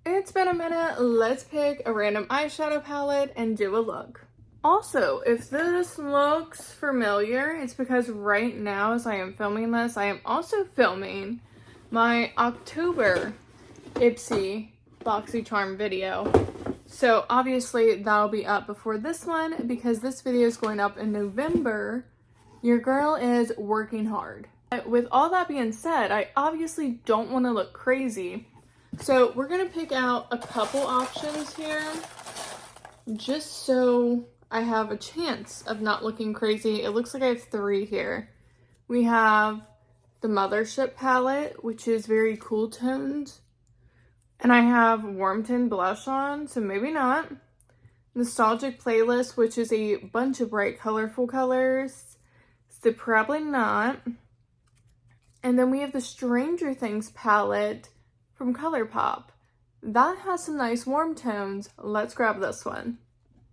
It's been a minute. Let's pick a random eyeshadow palette and do a look. Also, if this looks familiar, it's because right now as I am filming this, I am also filming my October Ipsy BoxyCharm video. So obviously that'll be up before this one because this video is going up in November. Your girl is working hard. With all that being said, I obviously don't want to look crazy. So we're going to pick out a couple options here just so I have a chance of not looking crazy. It looks like I have 3 here. We have the Mothership palette, which is very cool toned. And I have Warm Tint blush on, so maybe not. Nostalgic Playlist, which is a bunch of bright, colorful colors. So probably not. And then we have the Stranger Things palette from ColourPop. That has some nice warm tones. Let's grab this one.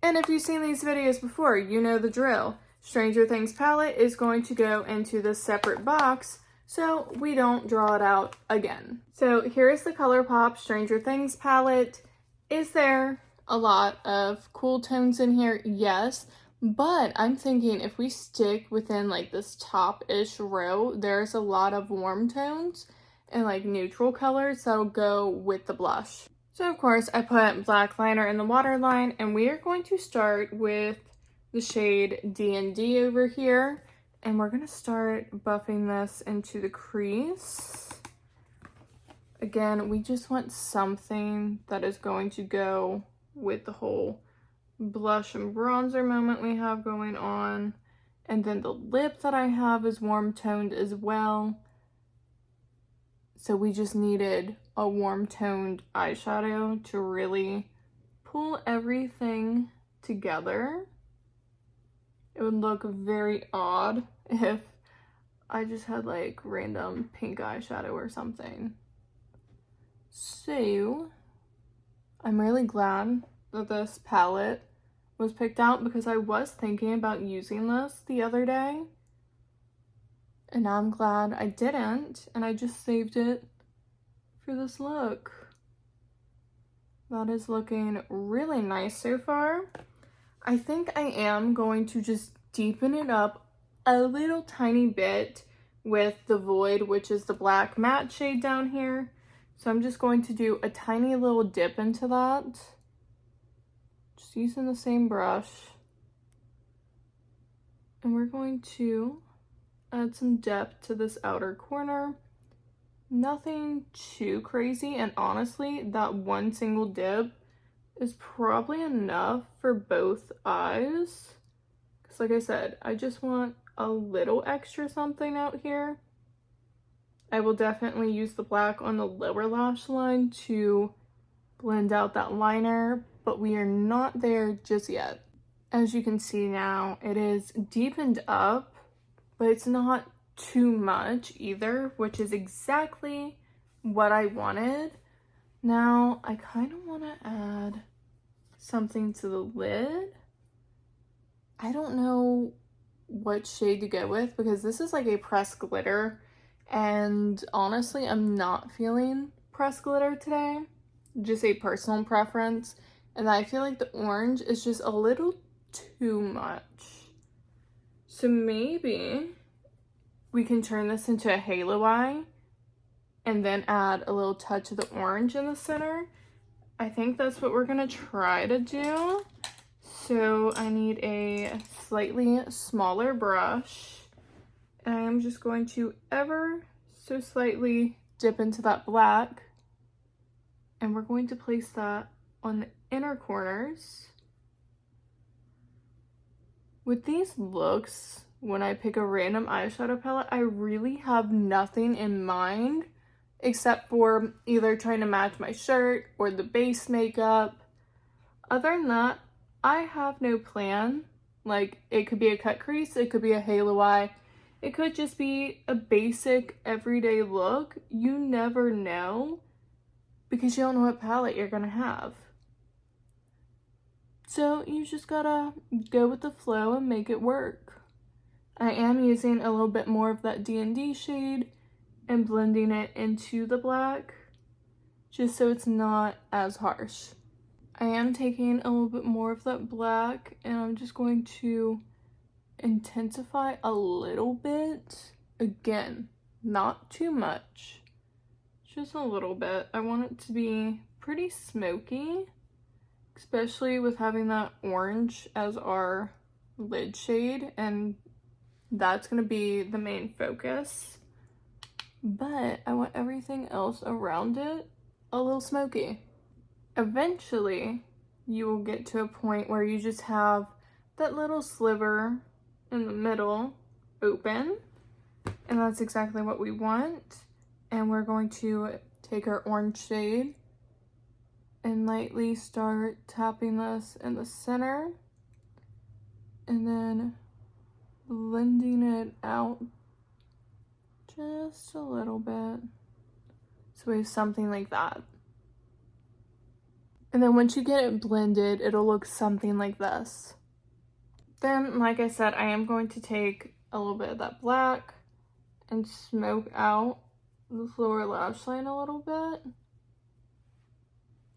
And if you've seen these videos before, you know the drill. Stranger Things palette is going to go into this separate box so we don't draw it out again. So here's the ColourPop Stranger Things palette. Is there a lot of cool tones in here? Yes. But I'm thinking if we stick within like this top-ish row, there's a lot of warm tones and like neutral colors that'll go with the blush. So of course I put black liner in the waterline, and we are going to start with the shade D&D over here, and we're going to start buffing this into the crease. Again, we just want something that is going to go with the whole blush and bronzer moment we have going on. And then the lip that I have is warm toned as well. So we just needed a warm toned eyeshadow to really pull everything together. It would look very odd if I just had like random pink eyeshadow or something. So I'm really glad that this palette was picked out because I was thinking about using this the other day. And now I'm glad I didn't, and I just saved it for this look. That is looking really nice so far. I think I am going to just deepen it up a little tiny bit with the Void, which is the black matte shade down here. So I'm just going to do a tiny little dip into that. Just using the same brush. And we're going to add some depth to this outer corner. Nothing too crazy, and honestly, that one single dip is probably enough for both eyes. Because like I said, I just want a little extra something out here. I will definitely use the black on the lower lash line to blend out that liner, but we are not there just yet. As you can see now, it is deepened up, but it's not too much either, which is exactly what I wanted. Now, I kind of want to add something to the lid. I don't know what shade to go with because this is like a pressed glitter, and honestly, I'm not feeling pressed glitter today. Just a personal preference, and I feel like the orange is just a little too much. So maybe we can turn this into a halo eye and then add a little touch of the orange in the center. I think that's what we're gonna try to do. So I need a slightly smaller brush, and I am just going to ever so slightly dip into that black, and we're going to place that on the inner corners. With these looks, when I pick a random eyeshadow palette, I really have nothing in mind except for either trying to match my shirt or the base makeup. Other than that, I have no plan. Like, it could be a cut crease, it could be a halo eye, it could just be a basic everyday look. You never know because you don't know what palette you're gonna have. So you just gotta go with the flow and make it work. I am using a little bit more of that D&D shade and blending it into the black just so it's not as harsh. I am taking a little bit more of that black and I'm just going to intensify a little bit. Again, not too much, just a little bit. I want it to be pretty smoky, especially with having that orange as our lid shade, and that's going to be the main focus. But I want everything else around it a little smoky. Eventually, you will get to a point where you just have that little sliver in the middle open, and that's exactly what we want. And we're going to take our orange shade and lightly start tapping this in the center and then blending it out just a little bit. So we have something like that. And then once you get it blended, it'll look something like this. Then, like I said, I am going to take a little bit of that black and smoke out this lower lash line a little bit,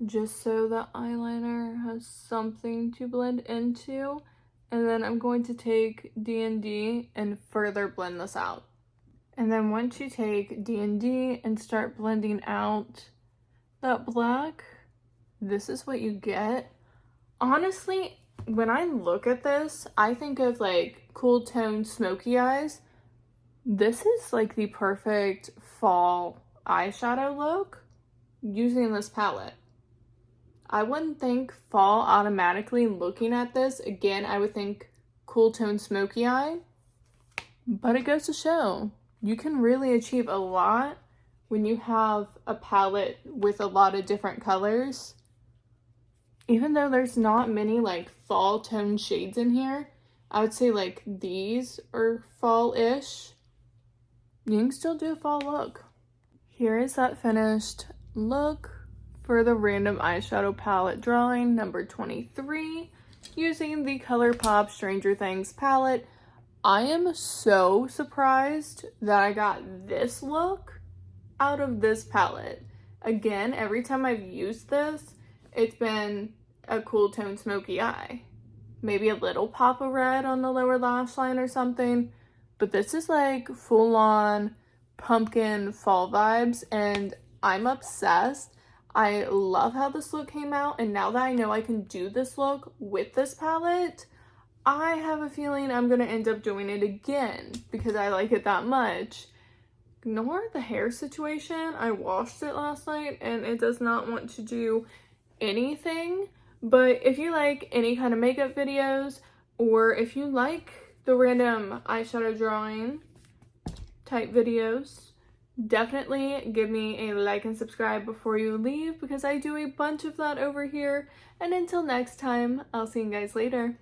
just so the eyeliner has something to blend into. And then I'm going to take D&D and further blend this out. And then once you take D&D and start blending out that black, this is what you get. Honestly, when I look at this, I think of like cool tone smoky eyes. This is like the perfect fall eyeshadow look using this palette. I wouldn't think fall automatically looking at this. Again, I would think cool tone smoky eye. But it goes to show, you can really achieve a lot when you have a palette with a lot of different colors. Even though there's not many like fall tone shades in here, I would say like these are fall-ish. You can still do a fall look. Here is that finished look for the random eyeshadow palette drawing number 23 using the ColourPop Stranger Things palette. I am so surprised that I got this look out of this palette. Again, every time I've used this, it's been a cool tone smoky eye. Maybe a little pop of red on the lower lash line or something. But this is like full on pumpkin fall vibes and I'm obsessed. I love how this look came out, and now that I know I can do this look with this palette, I have a feeling I'm going to end up doing it again because I like it that much. Ignore the hair situation. I washed it last night and it does not want to do anything. But if you like any kind of makeup videos, or if you like the random eyeshadow drawing type videos, definitely give me a like and subscribe before you leave because I do a bunch of that over here. And until next time, I'll see you guys later.